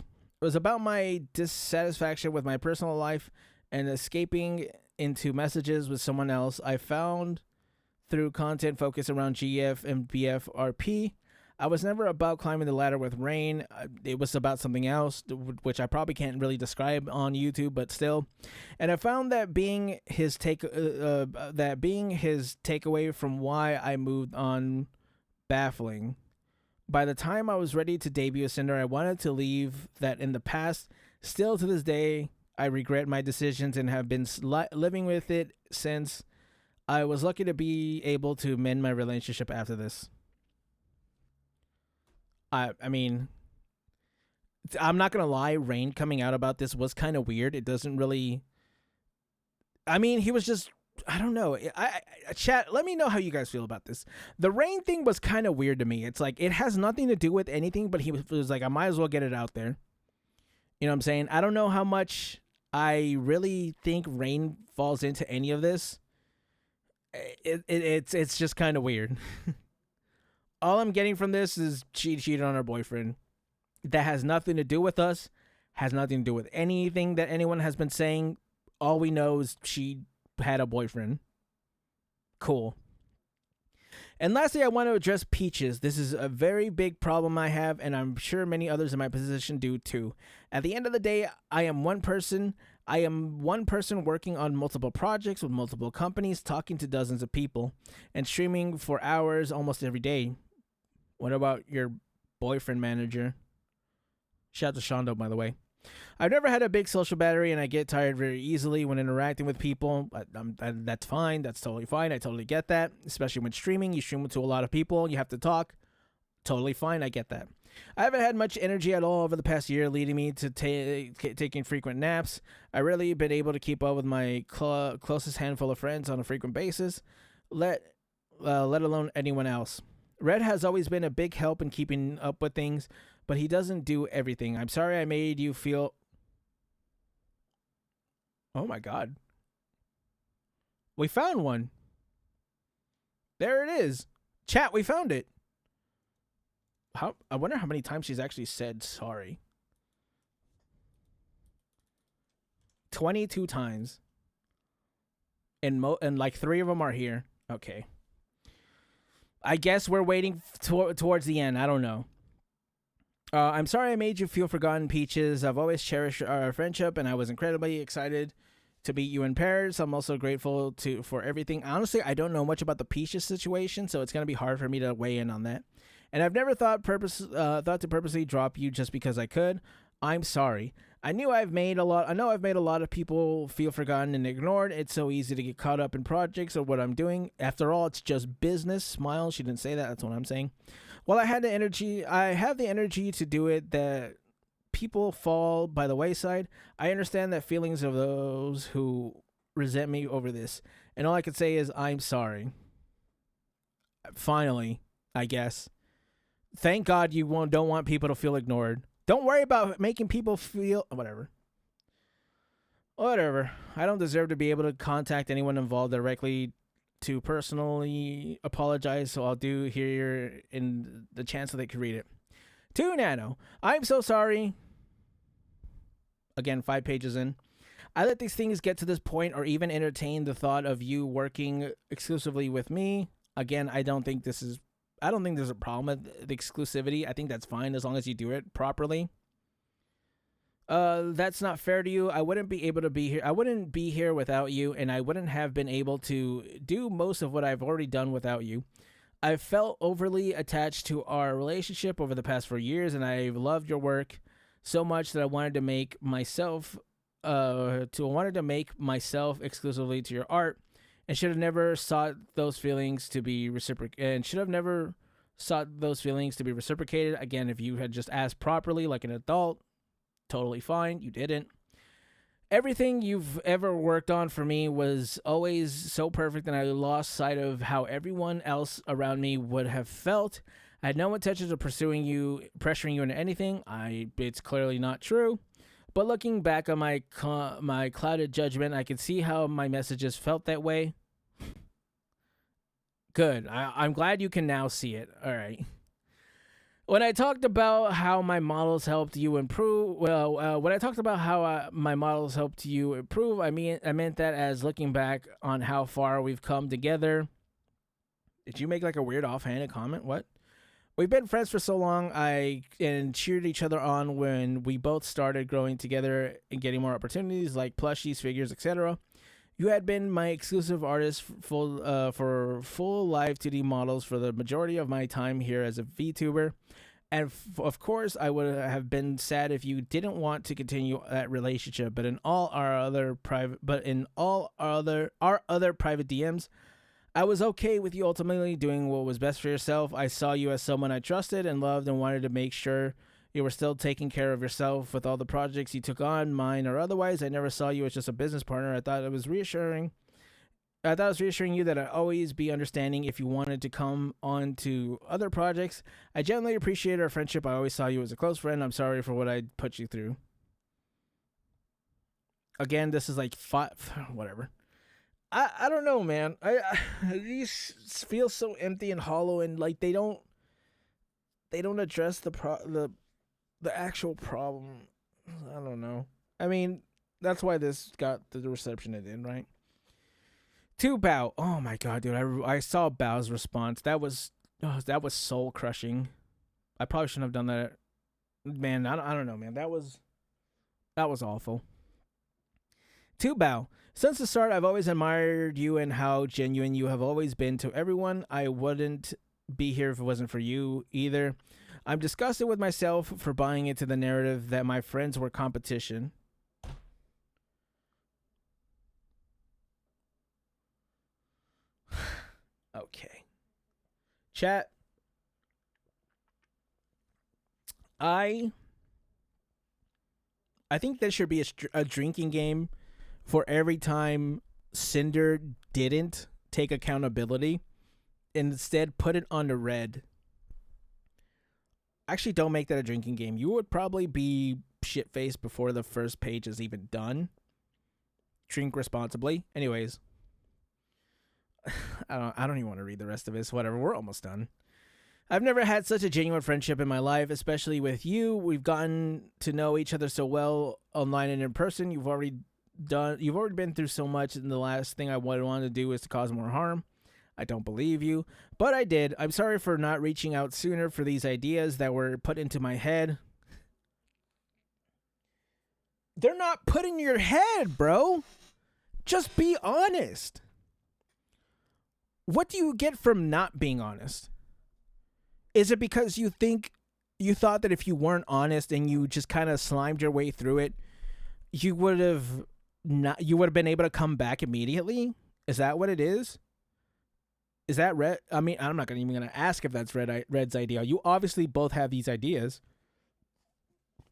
It was about my dissatisfaction with my personal life and escaping into messages with someone else. I found through content focused around GF and BFRP. I was never about climbing the ladder with Rain. It was about something else, which I probably can't really describe on YouTube, but still. And I found that being his takeaway from why I moved on baffling. By the time I was ready to debut Cinder, I wanted to leave that in the past. Still to this day, I regret my decisions and have been living with it since. I was lucky to be able to mend my relationship after this. I mean, I'm not gonna lie, Rain coming out about this was kind of weird. It doesn't really. I mean, he was just. I don't know. Chat, let me know how you guys feel about this. The Rain thing was kind of weird to me. It's like it has nothing to do with anything, but he was like, I might as well get it out there. You know what I'm saying? I don't know how much I really think Rain falls into any of this. It's just kind of weird. All I'm getting from this is she cheated on her boyfriend. That has nothing to do with us. Has nothing to do with anything that anyone has been saying. All we know is she had a boyfriend. Cool. And lastly, I want to address peaches. This is a very big problem I have, and I'm sure many others in my position do too. At the end of the day, I am one person working on multiple projects with multiple companies, talking to dozens of people, and streaming for hours almost every day. What about your boyfriend manager? Shout out to Shondo, by the way. I've never had a big social battery, and I get tired very easily when interacting with people. That's fine. That's totally fine. I totally get that. Especially when streaming. You stream to a lot of people. You have to talk. Totally fine. I get that. I haven't had much energy at all over the past year, leading me to taking frequent naps. I rarely been able to keep up with my closest handful of friends on a frequent basis, let let alone anyone else. Red has always been a big help in keeping up with things, but he doesn't do everything. I'm sorry I made you feel. Oh my god. We found one. There it is. Chat, we found it. I wonder how many times she's actually said sorry. 22 times. And like 3 of them are here. Okay. I guess we're waiting towards the end. I don't know. I'm sorry I made you feel forgotten, Peaches. I've always cherished our friendship, and I was incredibly excited to meet you in Paris. I'm also grateful for everything. Honestly, I don't know much about the Peaches situation, so it's going to be hard for me to weigh in on that. And I've never thought to purposely drop you just because I could. I'm sorry. I know I've made a lot of people feel forgotten and ignored. It's so easy to get caught up in projects or what I'm doing. After all, it's just business. Smile. She didn't say that. That's what I'm saying. While I have the energy to do it, that people fall by the wayside. I understand that feelings of those who resent me over this. And all I can say is I'm sorry. Finally, I guess. Thank God you don't want people to feel ignored. Don't worry about making people feel whatever. I don't deserve to be able to contact anyone involved directly to personally apologize, so I'll do here in the chance that they could read it. 2 Nano. I'm so sorry. Again, 5 pages in. I let these things get to this point or even entertain the thought of you working exclusively with me. Again, I don't think there's a problem with the exclusivity. I think that's fine as long as you do it properly. That's not fair to you. I wouldn't be able to be here. I wouldn't be here without you, and I wouldn't have been able to do most of what I've already done without you. I've felt overly attached to our relationship over the past 4 years, and I've loved your work so much that I wanted to make myself exclusively to your art, and should have never sought those feelings to be reciprocated. Again, if you had just asked properly like an adult, totally fine. You didn't. Everything you've ever worked on for me was always so perfect, and I lost sight of how everyone else around me would have felt. I had no intentions of pressuring you into anything. It's clearly not true. But looking back on my clouded judgment, I can see how my messages felt that way. Good. I'm glad you can now see it. All right. When I talked about how my models helped you improve, I meant that as looking back on how far we've come together. Did you make like a weird offhanded comment? What? We've been friends for so long, and cheered each other on when we both started growing together and getting more opportunities like plushies, figures, etc. You had been my exclusive artist for full live 2D models for the majority of my time here as a VTuber. And of course, I would have been sad if you didn't want to continue that relationship. But in all our other private DMs, I was okay with you ultimately doing what was best for yourself. I saw you as someone I trusted and loved, and wanted to make sure you were still taking care of yourself with all the projects you took on, mine or otherwise. I never saw you as just a business partner. I thought it was reassuring you that I'd always be understanding if you wanted to come on to other projects. I genuinely appreciate our friendship. I always saw you as a close friend. I'm sorry for what I put you through. Again, this is like whatever. I don't know, man. These feel so empty and hollow, and like they don't address the actual problem. I don't know. I mean, that's why this got the reception it did, right? To Bao. Oh my god, dude. I saw Bao's response. That was soul crushing. I probably shouldn't have done that. Man, I don't know, man. That was awful. To Bao. Since the start, I've always admired you and how genuine you have always been to everyone. I wouldn't be here if it wasn't for you either. I'm disgusted with myself for buying into the narrative that my friends were competition. Okay. Chat. I I think there should be a drinking game for every time Cinder didn't take accountability. Instead, put it on the red. Actually, don't make that a drinking game. You would probably be shit faced before the first page is even done. Drink responsibly. Anyways, I don't even want to read the rest of this. Whatever. We're almost done. I've never had such a genuine friendship in my life, especially with you. We've gotten to know each other so well online and in person. You've already been through so much, and the last thing I would want to do is to cause more harm. I don't believe you, but I did. I'm sorry for not reaching out sooner for these ideas that were put into my head. They're not put in your head, bro. Just be honest. What do you get from not being honest? Is it because you thought that if you weren't honest and you just kind of slimed your way through it, you would have been able to come back immediately? Is that what it is? Is that Red? I mean, I'm not even gonna ask if that's Red's idea. You obviously both have these ideas,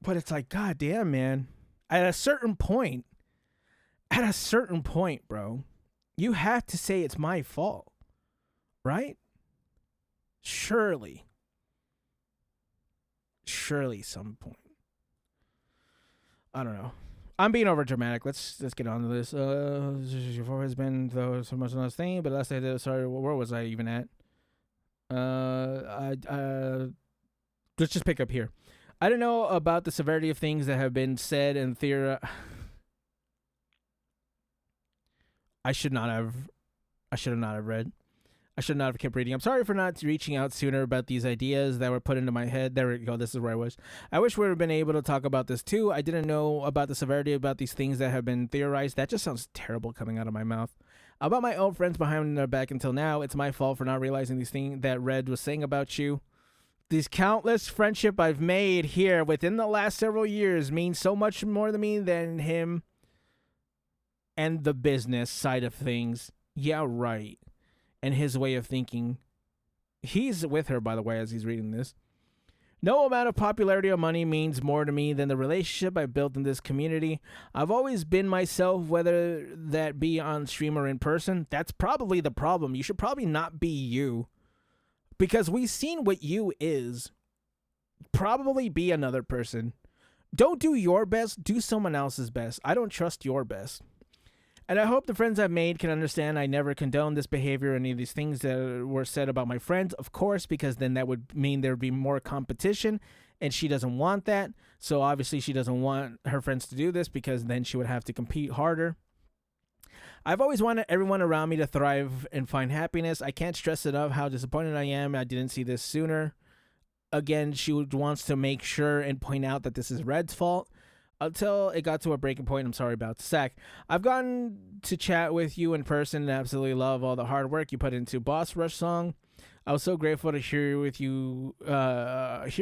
but it's like, god damn, man. At a certain point, bro, you have to say it's my fault, right? Surely, some point. I don't know. I'm being over dramatic. Let's get on to this. You've always been so much on this thing, but last I did, sorry, where was I even at? Let's just pick up here. I don't know about the severity of things that have been said and I should not have read. I should not have kept reading. I'm sorry for not reaching out sooner about these ideas that were put into my head. There we go. This is where I was. I wish we would have been able to talk about this too. I didn't know about the severity about these things that have been theorized. That just sounds terrible coming out of my mouth. About my old friends behind their back until now. It's my fault for not realizing these things that Red was saying about you. These countless friendship I've made here within the last several years mean so much more to me than him and the business side of things. Yeah, right. And his way of thinking. He's with her, by the way, as he's reading this. No amount of popularity or money means more to me than the relationship I built in this community. I've always been myself, whether that be on stream or in person. That's probably the problem. You should probably not be you. Because we've seen what you is. Probably be another person. Don't do your best, do someone else's best. I don't trust your best. And I hope the friends I've made can understand I never condone this behavior or any of these things that were said about my friends, of course, because then that would mean there'd be more competition, and she doesn't want that. So obviously she doesn't want her friends to do this because then she would have to compete harder. I've always wanted everyone around me to thrive and find happiness. I can't stress enough how disappointed I am. I didn't see this sooner. Again, she wants to make sure and point out that this is Red's fault. Until it got to a breaking point. I'm sorry about the sack. I've gotten to chat with you in person and absolutely love all the hard work you put into Boss Rush song. I was so grateful to hear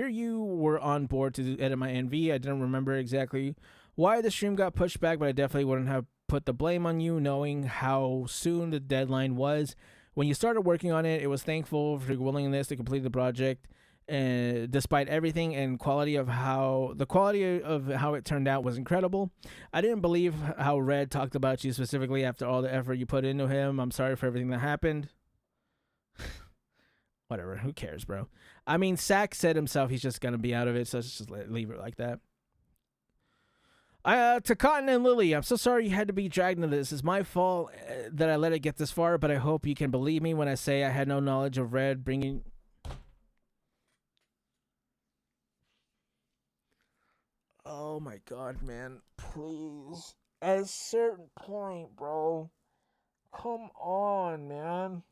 you were on board to edit my NV. I didn't remember exactly why the stream got pushed back, but I definitely wouldn't have put the blame on you, knowing how soon the deadline was. When you started working on it, it was thankful for your willingness to complete the project. And despite everything, and the quality of how it turned out was incredible. I didn't believe how Red talked about you specifically after all the effort you put into him. I'm sorry for everything that happened. Whatever, who cares, bro? I mean, Sack said himself he's just gonna be out of it, so let's just leave it like that. To Cotton and Lily, I'm so sorry you had to be dragged into this. It's my fault that I let it get this far, but I hope you can believe me when I say I had no knowledge of Red bringing. Oh my god, man. Please. At a certain point, bro. Come on, man.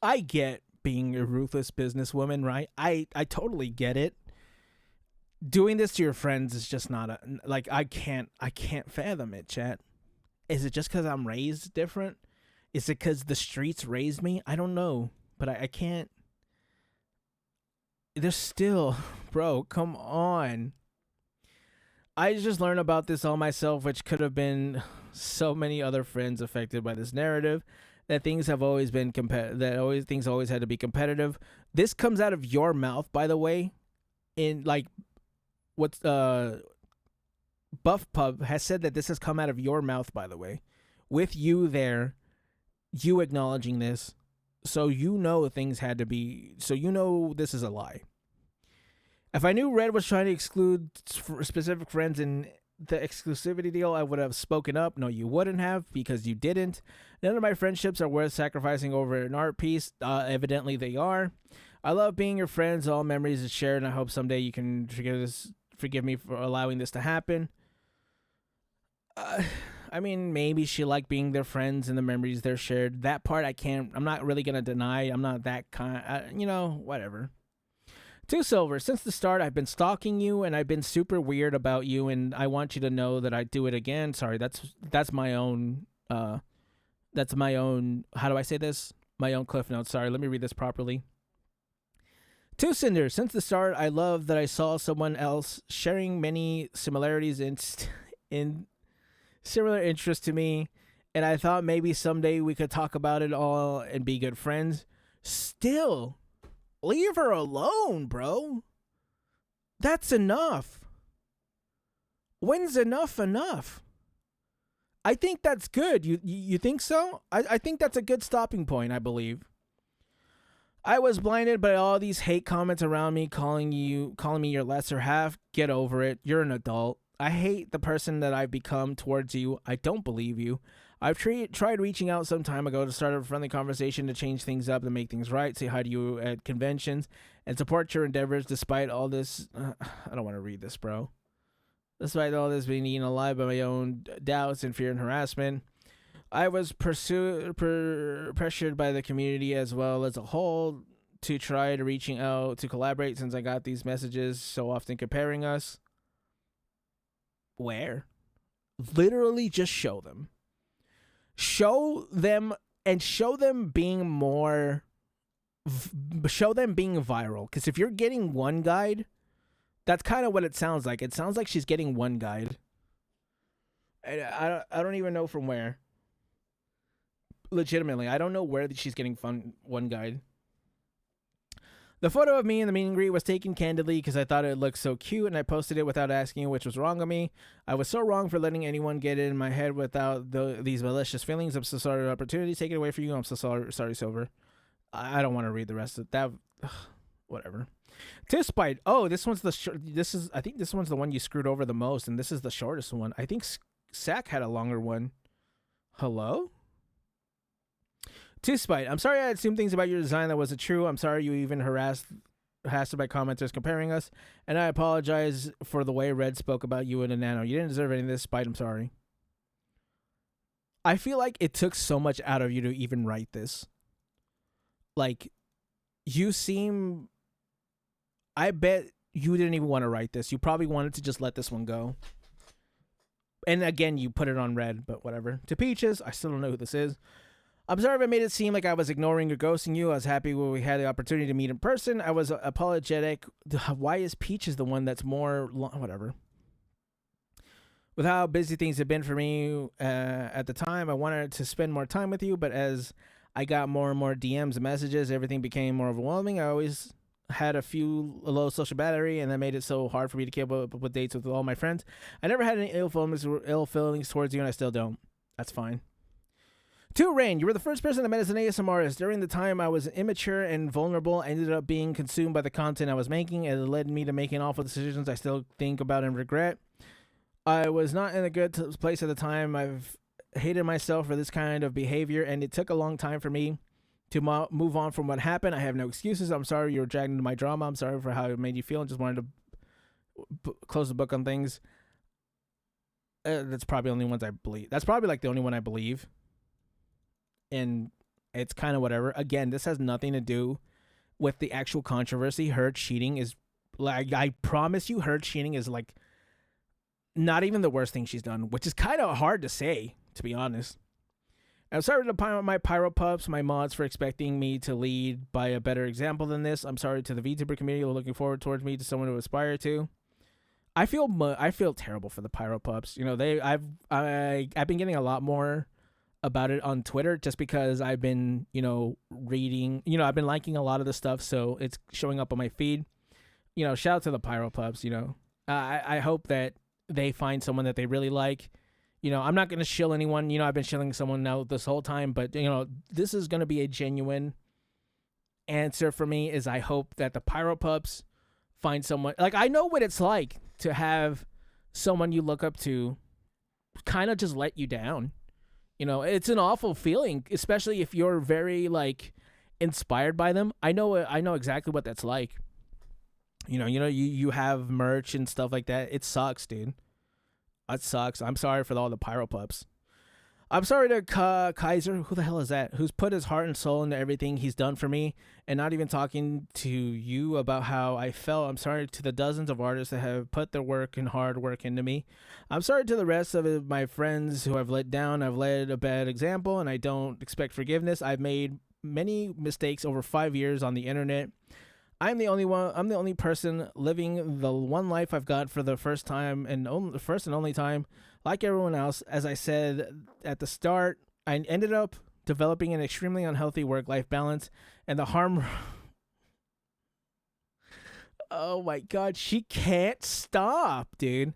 I get being a ruthless businesswoman, right? I totally get it. Doing this to your friends is just not I can't fathom it, chat. Is it just because I'm raised different? Is it because the streets raised me? I don't know. But I can't. There's still, bro, come on. I just learned about this all myself, which could have been so many other friends affected by this narrative. that things have always been things always had to be competitive. This comes out of your mouth, by the way. In like, what's Buff Pub has said that this has come out of your mouth, by the way, with you there, you acknowledging this, so you know things had to be. So you know this is a lie. If I knew Red was trying to exclude specific friends in the exclusivity deal, I would have spoken up. No, you wouldn't have, because you didn't. None of my friendships are worth sacrificing over an art piece. Evidently, they are. I love being your friends. All memories are shared, and I hope someday you can forgive me for allowing this to happen. I mean, maybe she liked being their friends and the memories they're shared. That part I'm not really going to deny. I'm not that kind, whatever. To Silver, since the start, I've been stalking you, and I've been super weird about you, and I want you to know that I'd do it again. Sorry, that's my own, how do I say this? My own cliff notes. Sorry, let me read this properly. To Sinder, since the start, I love that I saw someone else sharing many similarities in similar interests to me, and I thought maybe someday we could talk about it all and be good friends. Still, leave her alone, bro. That's enough. When's enough? I think that's good. You think so? I think that's a good stopping point, I believe. I was blinded by all these hate comments around me, calling me your lesser half. Get over it. You're an adult. I hate the person that I've become towards you. I don't believe you. I've tried reaching out some time ago to start a friendly conversation to change things up, to make things right, say hi to you at conventions, and support your endeavors despite all this. I don't want to read this, bro. Despite all this being eaten alive by my own doubts and fear and harassment, I was pressured by the community as well as a whole to try to reaching out to collaborate, since I got these messages so often comparing us. Where? Literally just show them. Show them being more... show them being viral. Because if you're getting one guide, that's kind of what it sounds like. It sounds like she's getting one guide. I don't even know from where. Legitimately, I don't know where she's getting one guide. The photo of me in the meet and greet was taken candidly because I thought it looked so cute, and I posted it without asking you, which was wrong of me. I was so wrong for letting anyone get in my head without these malicious feelings. I'm so sorry the opportunity taken away from you. I'm so sorry, Silver. I don't want to read the rest of that. Whatever. Tispite. Oh, this one's I think this one's the one you screwed over the most, and this is the shortest one. I think Sack had a longer one. Hello? Tispite, I'm sorry I assumed things about your design that wasn't true. I'm sorry you even harassed by commenters comparing us, and I apologize for the way Red spoke about you in a nano. You didn't deserve any of this, Spite. I'm sorry. I feel like it took so much out of you to even write this. Like, you seem... I bet you didn't even want to write this. You probably wanted to just let this one go. And again, you put it on Red, but whatever. To Peaches, I still don't know who this is. I'm sorry if I made it seem like I was ignoring or ghosting you. I was happy when we had the opportunity to meet in person. I was apologetic. Why is Peaches the one that's more... whatever. With how busy things have been for me at the time, I wanted to spend more time with you, but as I got more and more DMs and messages, everything became more overwhelming. I always had a low social battery, and that made it so hard for me to keep up with dates with all my friends. I never had any ill feelings towards you, and I still don't. That's fine. To Rain, you were the first person I met as an ASMR artist. During the time I was immature and vulnerable, I ended up being consumed by the content I was making, and it led me to making awful decisions I still think about and regret. I was not in a good place at the time. I've hated myself for this kind of behavior, and it took a long time for me to move on from what happened. I have no excuses. I'm sorry you were dragged into my drama. I'm sorry for how it made you feel, and just wanted to close the book on things. That's probably the only ones I believe. That's probably like the only one I believe. And it's kind of whatever. Again, this has nothing to do with the actual controversy. Her cheating is like, I promise you, her cheating is like not even the worst thing she's done, which is kind of hard to say, to be honest. I'm sorry to my Pyro Pups, my mods, for expecting me to lead by a better example than this. I'm sorry to the VTuber community who are looking forward towards me to someone to aspire to. I feel terrible for the Pyro Pups. You know, I've been getting a lot more about it on Twitter just because I've been, reading, I've been liking a lot of the stuff, so it's showing up on my feed. Shout out to the Pyro Pups, I hope that they find someone that they really like. I'm not going to shill anyone. I've been shilling someone now this whole time, but, this is going to be a genuine answer for me is I hope that the Pyro Pups find someone. Like, I know what it's like to have someone you look up to kind of just let you down. It's an awful feeling, especially if you're very, like, inspired by them. I know exactly what that's like. You have merch and stuff like that. It sucks, dude. It sucks. I'm sorry for all the Pyro Pups. I'm sorry to Kaiser, who the hell is that, who's put his heart and soul into everything he's done for me, and not even talking to you about how I felt. I'm sorry to the dozens of artists that have put their work and hard work into me. I'm sorry to the rest of my friends who I've let down. I've led a bad example, and I don't expect forgiveness. I've made many mistakes over 5 years on the internet. I'm the only person living the one life I've got for the first and only time. Like everyone else, as I said at the start, I ended up developing an extremely unhealthy work-life balance, and the harm... Oh my god, she can't stop, dude.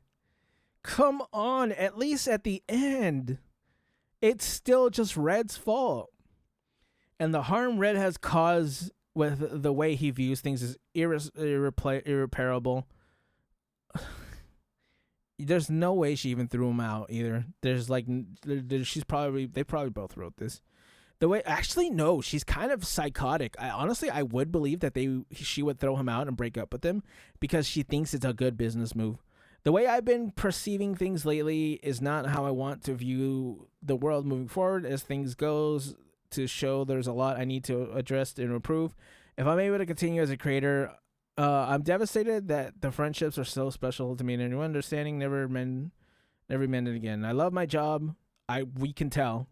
Come on, at least at the end. It's still just Red's fault. And the harm Red has caused with the way he views things is irreparable. There's no way she even threw him out either. They probably both wrote this. Actually, no, she's kind of psychotic. I would believe that she would throw him out and break up with him because she thinks it's a good business move. The way I've been perceiving things lately is not how I want to view the world moving forward. As things goes to show, there's a lot I need to address and improve. If I'm able to continue as a creator, I'm devastated that the friendships are so special to me, and anyone understanding never mended again. I love my job. We can tell.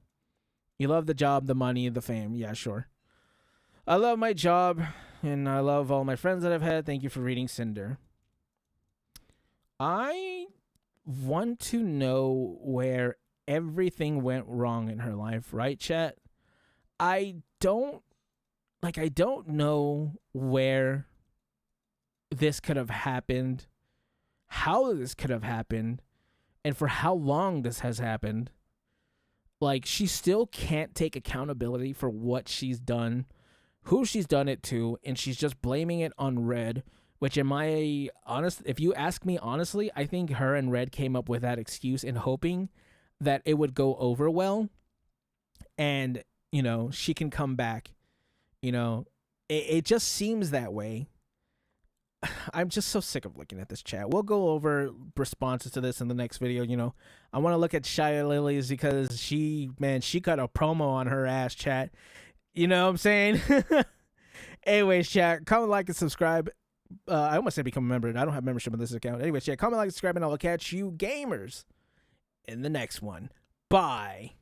You love the job, the money, the fame. Yeah, sure. I love my job, and I love all my friends that I've had. Thank you for reading, Cinder. I want to know where everything went wrong in her life, right, chat? I don't know where this could have happened, how this could have happened, and for how long this has happened. Like, she still can't take accountability for what she's done, who she's done it to, and she's just blaming it on Red, which if you ask me honestly, I think her and Red came up with that excuse in hoping that it would go over well and, she can come back. It just seems that way. I'm just so sick of looking at this chat. We'll go over responses to this in the next video. I want to look at Shia Lily's because she got a promo on her ass, chat. You know what I'm saying? Anyways, chat, comment, like, and subscribe. I almost said become a member. I don't have membership on this account. Anyways, chat, comment, like, subscribe, and I will catch you gamers in the next one. Bye.